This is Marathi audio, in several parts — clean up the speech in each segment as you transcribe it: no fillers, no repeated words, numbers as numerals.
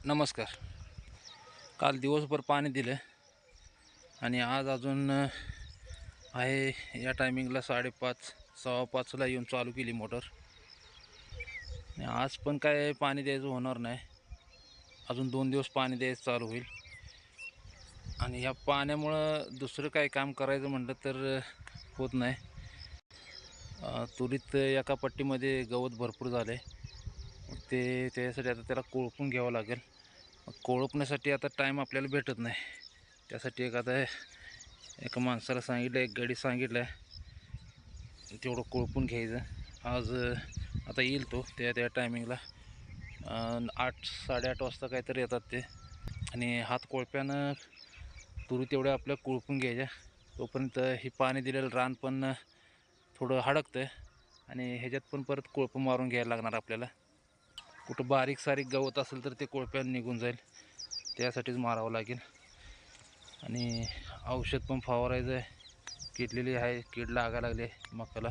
नमस्कार. काल दिवसभर पाणी दिलं आणि आज अजून आहे या टायमिंगला 5:30 5:15ला येऊन चालू केली मोटर. आणि आज पण काय पाणी द्यायचं होणार नाही, अजून 2 दिवस पाणी द्यायचं चालू होईल. आणि ह्या पाण्यामुळं दुसरं काय काम करायचं म्हटलं तर होत नाही. तुरीत एका पट्टीमध्ये गवत भरपूर झाले, ते त्यासाठी आता त्याला कोळपून घ्यावं लागेल. कोळपण्यासाठी आता टाईम आपल्याला भेटत नाही, त्यासाठी एका माणसाला सांगितलं, एक गाडी सांगितलं आहे तेवढं कोळपून घ्यायचं. आज आता येईल तो त्या टायमिंगला 8 साडेआठ वाजता काहीतरी येतात ते. आणि हात कोळप्यानं तुरी तेवढ्या आपल्या कोळपून घ्यायच्या. तोपर्यंत ही पाणी दिलेलं रान पण थोडं हडकतं आणि ह्याच्यात पण परत कोळपं मारून घ्यायला लागणार आपल्याला. कुठं बारीक सारीक गवत असेल तर ते कोळप्यानं निघून जाईल, त्यासाठीच मारावं लागेल. आणि औषध पण फवारायचं आहे, किडलेली आहे, कीड लागायला लागली मकाला.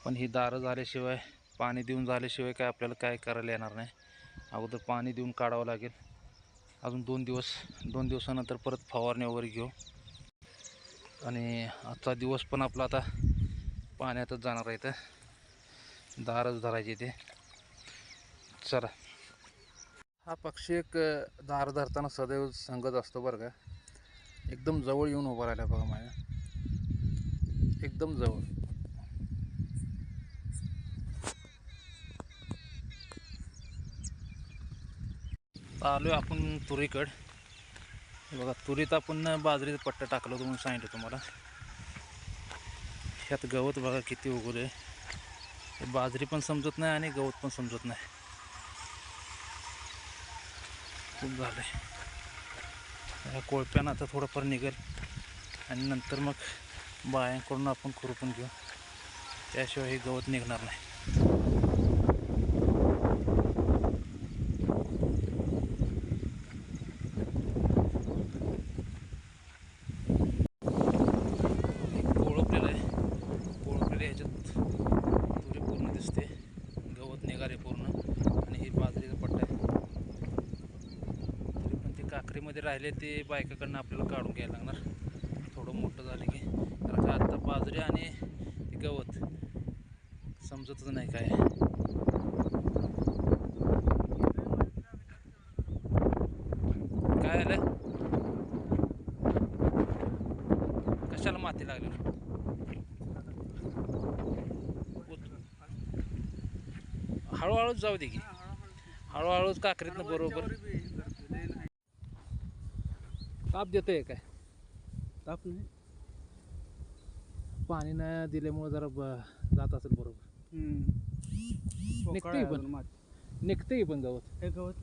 पण ही दारं झाल्याशिवाय, पाणी देऊन झाल्याशिवाय काय आपल्याला काय करायला येणार नाही. अगोदर पाणी देऊन काढावं लागेल. अजून 2 दिवसानंतर परत फवारणी वगैरे घेऊ. आणि आजचा दिवस पण आपला आता पाण्यातच जाणार आहे, तर दारच धरायची ते. चला, हा पक्षी एक दार धरताना सदैव संगत असतो बरं का. एकदम जवळ येऊन उभा राहिला बघा माझ्या, एकदम जवळ. आलोय आपण तुरीकडं. बघा, तुरीत आपण बाजरीचं पट्टा टाकलं होतं म्हणून सांगितलं तुम्हाला. ह्यात गवत बघा किती उगवले. बाजरी पण समजत नाही आणि गवत पण समजत नाही, खूप झालं आहे. या कोळप्यानं आता थोडंफार निघेल आणि नंतर मग बायांकडून आपण खुरपून घेऊ, त्याशिवाय हे गवत निघणार नाही. कोळपलेलं आहे, कोळपलेलं ह्याच्यात तुरी पूर्ण दिसते, गवत निघाले पूर्ण. आणि ही बाजरीचा पट्टा आहे. तरी पण ते काकरीमध्ये राहिले ते बायकाकडनं आपल्याला काढून घ्यायला लागणार थोडं मोठं झालं की. कारण का आत्ता बाजरी आणि गवत समजतच नाही काय. काय आलं, कशाला माती लागली? हळूहळूच जाऊ दे की, हळूहळूच काकरीतनं बरोबर. ताप देतोय काय? ताप नाही, पाणी नाही दिल्यामुळे जरा जात असेल बरोबर. निघतंय पण, निघतंय पण गवत. हे गवत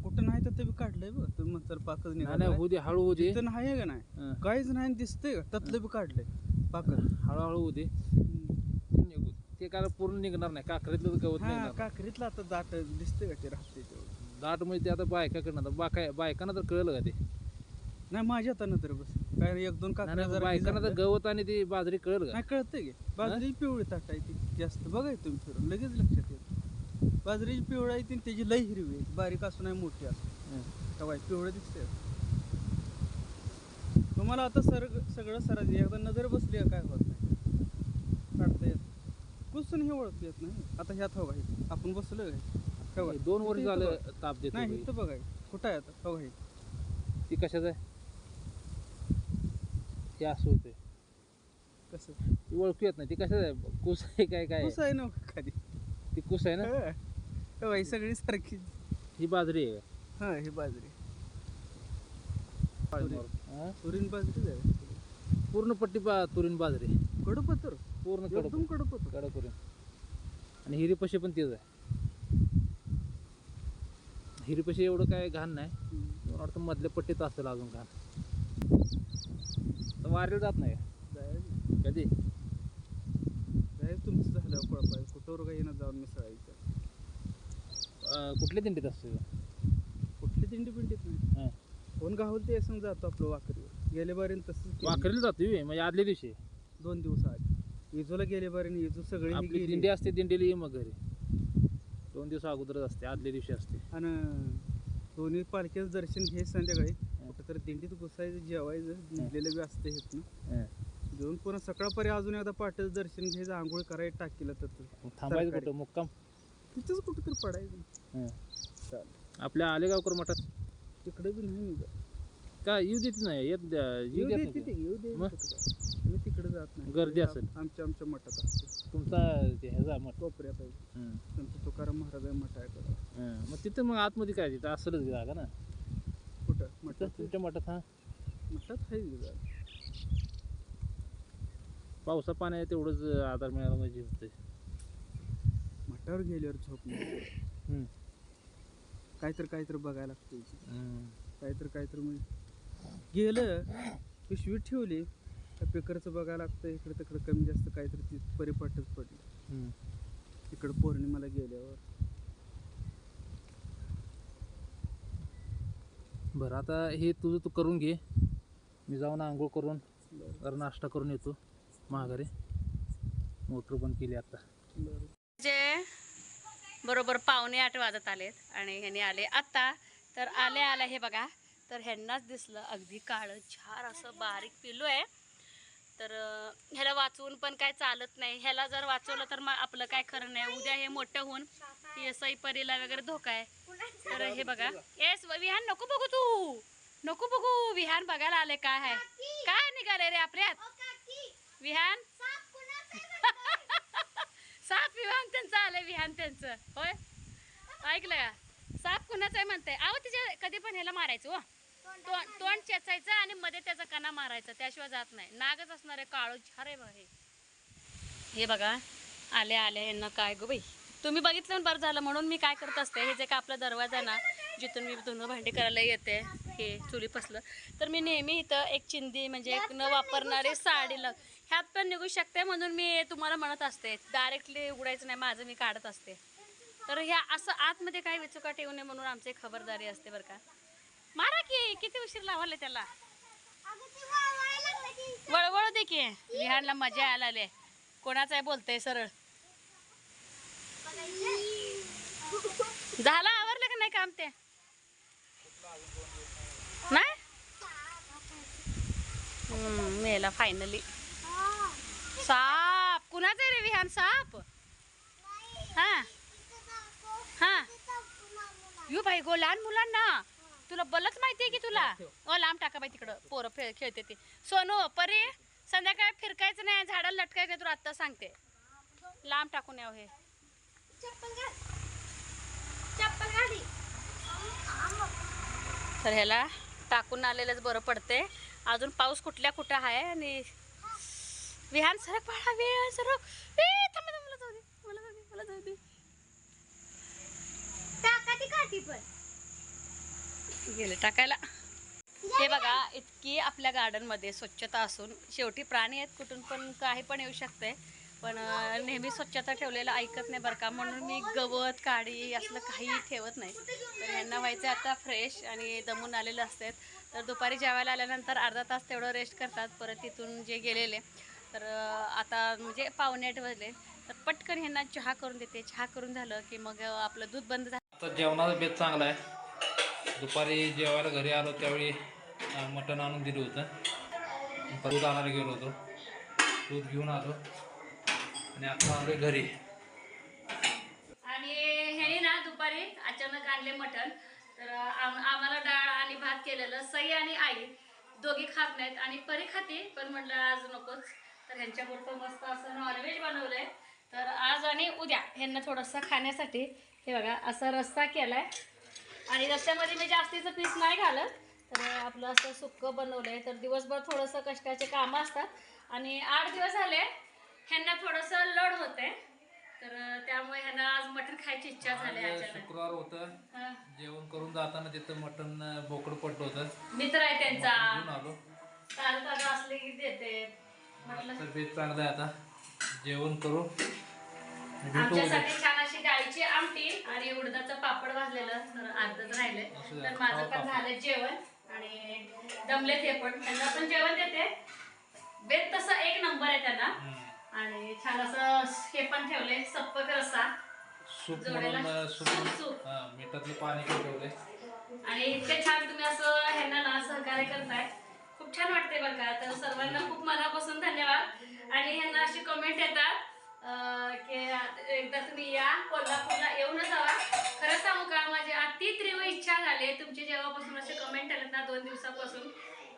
कुठं नाही तर ते बी काढलंय बघ. तुम्ही म्हणताल पाकच नाही निघाला होऊ दे, हळू होऊ दे. तिथं नाही का नाही, काहीच नाही दिसतंय का, त्यातलं बी काढलंय पाकच. हळूहळू होऊ दे, ते काय पूर्ण निघणार नाही. काकरीतलं गवत हा, निघणार. काकरीतलं आता दाट दिसतंय का ते राहते तेवढं. दाट म्हणजे ते आता बायकाकडनं, आता बायकांना तर कळलं का ते. नाही माझ्या हातानं तर बस काय 1-2 काकऱ्या जरा बायकांना तर गवत आणि ती बाजरी कळलं का. नाही कळतंय की. बाजरी पिवळी ताट आहे ती जास्त, बघाय तुम्ही फिरून लगेच लक्षात येतं. बाजरीची पिवळी आहे ती, त्याची लई हिरवी आहे, बारीक असू नाही मोठी असू. तेव्हा पिवळं दिसतंय तुम्हाला. आता सगळं सरासरी एकदा नजर बसली काय होत नाही, काढता येत. कुसून हे ओळख येत नाही. आता ह्यात हवा आहे, आपण बसलो काय 2 वर्ष झालं ताप देतो. नाही इथं बघाय कुठं आहे आता हवा आहे. ती कशाचं आहे ते असं होतंय, कसं ती ओळखू येत नाही. ती कशाचं आहे, कुस आहे काय काय कुस आहे ना खाली. ती कुस आहे ना. हवा ही सगळी सारखी. ही बाजरी आहे हा ही बाजरी, का? तुरीन बाजरी आहे पूर्ण पट्टी तुरीन बाजरी, कडपत्र पूर्ण एकदम कडपत्र. कडक करून. आणि हिरीपशी पण तेच आहे. हिरीपशी एवढं काय घाण नाही, मला वाटतं मधल्या पट्टीत असेल अजून घाण. तर वारेला जात नाही कधी. तुमचं झालं पळपाय कुठवर काही ना जाऊन मिसळायचं. कुठल्या दिंडीत असतो? कुठली दिंडी बिंडीत नाही. कोण गावल ते असं जातो आपलं वाकरीवर. गेले बारीन तसंच वाकरीला जातो म्हणजे आदल्या दिवशी 2 दिवस आधी इजूला गेले बारीन. इजू सगळी आपली दिंडी असते, दिंडीला ये मग घरी 2 दिवस अगोदरच असते, आदल्या दिवशी असते. आणि दोन्ही पालख्याचं दर्शन घे संध्याकाळी कुठं तर दिंडीत घुसायचं जेवायचं निघलेलं बी असतं हेत ना घेऊन पुन्हा सकाळपारी अजून एकदा पहाटेचं दर्शन घ्यायचं आंघोळ करायचं टाकीला तर थांबायचं कुठं मुक्काम तिथंच कुठं तर पडायचं. चालेल. आपल्या आलेगावकर मठात तिकडे बी नाही निघत. का येऊ देत नाही येऊ येऊ देत दे नाही तिथे का? येऊ दे मग? कुठं काय. मी तिकडे जात नाही. गर्दी असेल. आमच्या मठात असते तुमचा ते ह्याचा मठ कोपऱ्यात आहे. संत तुकाराम महाराज आहे मठ आहे कडे. मग तिथं मग आतमध्ये काय तिथं असलच जागा ना कुठं मठात मठात तुमच्या मठात हा मठात आहे की जागा. पावसा पाण्या तेवढंच आधार मिळाला म्हणजे होतंय. मठावर गेल्यावर झोप नाही. काहीतरी बघायला लागतं इथे. काहीतरी म्हणजे गेलं पिशवी ठेवली त्या पेकरचं बघायला लागतं. इकडे तिकडे कमी जास्त काहीतरी ती परिपाठच पडली. इकडं पौर्णिमाला गेल्यावर बरं आता हे तुझं तू करून घे. मी जाऊन आंघोळ करून जरा नाश्ता करून येतो माघारी. मोटर बंद केली आता. जे बरोबर 7:45 वाजत आलेत आणि ह्याने आले आत्ता. तर आल्या हे बघा तर ह्यांनाच दिसलं अगदी काळं झार असं बारीक पिलू आहे. तर ह्याला वाचवून पण काय चालत नाही. ह्याला जर वाचवलं तर मग आपलं काय खरं नाही. उद्या हे मोठं होऊन एसआई परीला वगैरे धोका आहे. तर हे बघा एस विहान नको बघू तू नको बघू. विहान बघायला आले काय आहे काय निघाले रे आपल्यात विहान साप विहान त्यांचं आलंय. विहान त्यांचं होय ऐकलं का. साप कुणाचं आहे म्हणताय. अहो तिच्या कधी पण ह्याला मारायचं हो. तोंड चेचायचं आणि मध्ये त्याचा कणा मारायचा त्याशिवाय जात नाही. नागच असणार आहे काळो झार आहे बघा हे बघा आल्या यांना काय गो बाई. तुम्ही बघितलं बरं झालं म्हणून मी काय करत असते. हे जे का आपला दरवाजा ना जिथून मी धुणं भांडी करायला येते हे चुली पसलं तर मी नेहमी इथं एक चिंदी म्हणजे एक न वापरणारी साडी ह्यात पण निघू शकते म्हणून मी तुम्हाला म्हणत असते. डायरेक्टली उघडायचं नाही माझं मी काढत असते. तर ह्या असं आतमध्ये काही विचुका ठेवू नये म्हणून आमची खबरदारी असते बरं का. मारा की किती उशीर लावले त्याला वळवळ दे की. विहानला मजा यायला आले. कोणाचं आहे बोलतंय सरळ. झालं आवरलं का नाही काम ते नाही मेला फायनली. साप कुणाचं आहे रे विहान साप. हा यू भाई गो लहान मुलांना तुला बलच माहिती आहे की तुला. लांब टाका बाई तिकडं पोरं खेळते ते. सोनू परी संध्याकाळी फिरकायचं नाही झाडाला लटकायचं नाही तुला आत्ता सांगते. लांब टाकून यावं हे. तर ह्याला टाकून आलेलंच बरं पडते. अजून पाऊस कुठं आहे आणि विहान सरक पाळा वेळ सरक मला जाऊ दे गेले टाकायला. हे बघा इतकी आपल्या गार्डन मध्ये स्वच्छता असून शेवटी प्राणी आहेत कुठून पण काही पण येऊ शकते. पण नेहमी स्वच्छता ठेवलेलं ऐकत नाही बरं का. म्हणून मी गवत काडी असलं काही ठेवत नाही. तर ह्यांना व्हायचं आता फ्रेश आणि दमून आलेलं असतात. तर दुपारी जेवायला आल्यानंतर अर्धा तास तेवढं रेस्ट करतात. परत तिथून जे गेलेले तर आता म्हणजे 7:45 वाजले तर पटकन ह्यांना चहा करून देते. चहा करून झालं की मग आपलं दूध बंद झालं. आता जेवणाचा बेत चांगला आहे. दुपारी जेवायला घरी आलो त्यावेळी मटण आणून दिलं होतं. दूध आणायला गेलो होतो. दूध घेऊन आलो आणि आता आलो घरी. आणि ह्याने ना दुपारी अचानक आणले मटण. तर आम्हाला डाळ आणि भात केलेलं. सई आणि आई दोघी खात नाहीत आणि परी खाते पण म्हटलं आज नकोच. तर ह्यांच्यापुरतं मस्त असं नॉनव्हेज बनवलंय. तर आज आणि उद्या ह्यांना थोडंसं खाण्यासाठी हे बघा असा रस्सा केलाय. आणि रस्स्यामध्ये मी जास्तीचं पीस नाही घालत. तर आपलं असं सुक्कं बनवलंय. तर दिवसभर थोडंसं कष्टाचे कामं असतात आणि 8 दिवस झाले ह्यांना थोडंसं लोड होतंय. तर त्यामुळे ह्यांना आज मटण खायची इच्छा झाली. शुक्रवार होतं जेवण करून जाताना तिथं मटण बोकड पडलं होतं. मित्र आहे त्यांचा घेऊन आलो. ताजं असले की देते म्हटलं. तर बेत चांगलं आहे. आता जेवण करू. आमच्यासाठी छान अशी डाळीची आमटी आणि उडदाचं पापड भाजलेलं तर अर्धच राहिले. तर माझं पण झालं जेवण आणि दमले ते पण त्यांना पण जेवण देते. बेत तसं 1 नंबर आहे त्यांना. आणि छान असं हे पण ठेवले सप्पक रस्सा सूप म्हणून सूप मिठातलं पाणी ठेवले. आणि इतके छान तुम्ही असं ह्यांना ना सहकार्य करताय, खूप छान वाटते बरं का. तर सर्वांना खूप मनापासून धन्यवाद. आणि ह्यांना अशी कमेंट येतात की एकदा तुम्ही या कोल्हापूरला येऊन जावा. खरं सांगू का, माझी अति तीव्र इच्छा झाली तुमची जेव्हापासून असे कमेंट आलेत ना 2 दिवसापासून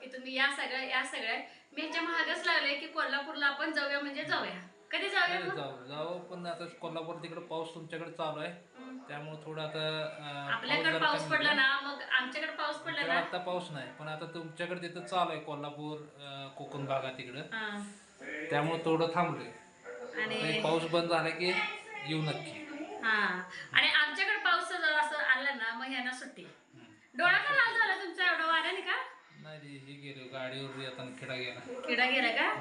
की तुम्ही या सगळ्या. मी ह्याच्या महागच लागले की कोल्हापूरला आपण जाऊया म्हणजे जाऊया. कधी जाऊया मग? जाऊ पण आता कोल्हापूर तिकडे पाऊस तुमच्याकडे चालू आहे, त्यामुळे थोडं आता आपल्याकडे पाऊस पडला ना, मग आमच्याकडे पाऊस पडला ना. आता पाऊस नाही, पण आता तुमच्याकडे तिथं चालू आहे कोल्हापूर कोकण भागात तिकडं, त्यामुळे थोडं थांबलोय. आणि पाऊस बंद झाला की येऊ नक्की. हा, आणि आमच्याकडे पाऊस जर असं आला ना मग ह्यांना सुट्टी. डोळा का लाल झाला तुमचा एवढा वाऱ्याने का? नाही हे गेलो गाडीवर येताना खिडा गेला. किडा गेला का?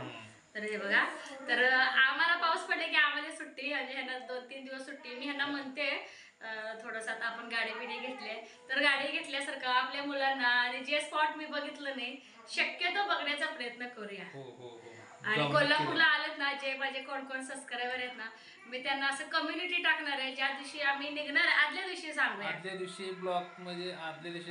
तर हे बघा, तर आम्हाला पाऊस पडले की आम्हाला सुट्टी, आणि ह्यांना 2-3 दिवस सुट्टी. मी ह्यांना म्हणते थोडंसं आता आपण गाडी बिडी घेतली, तर गाडी घेतल्यासारखं आपल्या मुलांना आणि जे स्पॉट मी बघितलं नाही शक्यतो बघण्याचा प्रयत्न करूया. आणि कोल्हापूरला आलेत ना, जे माझे कोण कोण सबस्क्रायबर आहेत ना, मी त्यांना असं कम्युनिटी टाकणार आहे. ज्या दिवशी आम्ही निघणार आदल्या दिवशी सांगूया, आदल्या दिवशी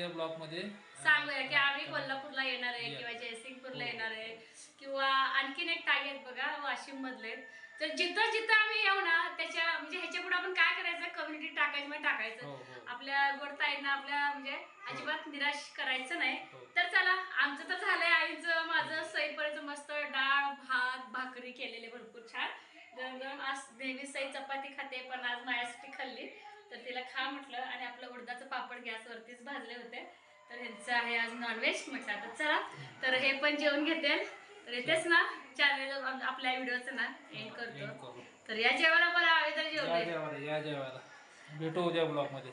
ब्लॉक मध्ये सांगूया की आम्ही कोल्हापूरला येणार आहे किंवा जयसिंगपूरला येणार आहे, किंवा आणखीन एक ताई आहेत बघा वाशिम मधले. तर जिथं जिथं आम्ही येऊ ना त्याच्या म्हणजे ह्याच्या पुढे आपण काय करायचं, कम्युनिटी टाकायचं म्हणजे टाकायचं. आपल्या गोडताईंना आपल्या म्हणजे अजिबात निराश करायचं नाही. तर चला, आमचं तर झालंय. आईचं माझं सईपर्यंत मस्त डाळ भात भाकरी केलेले भरपूर छान गरम गरम. आज नेहमी सई चपाती खाते, पण आज माझ्यासाठी खाल्ली, तर तिला खा म्हटलं. आणि आपलं उडदाचं पापड गॅसवरतीच भाजले होते, तर ह्यांचं आहे आज नॉनव्हेज म्हटलं. आता चला, तर हे पण जेवण घेते. तर येतेच ना चॅनल आपल्या व्हिडिओचं ना एंड करतो. तर या जेवायला बरं हवे तर जेवण या जेवायला भेटू उद्या ब्लॉग मध्ये.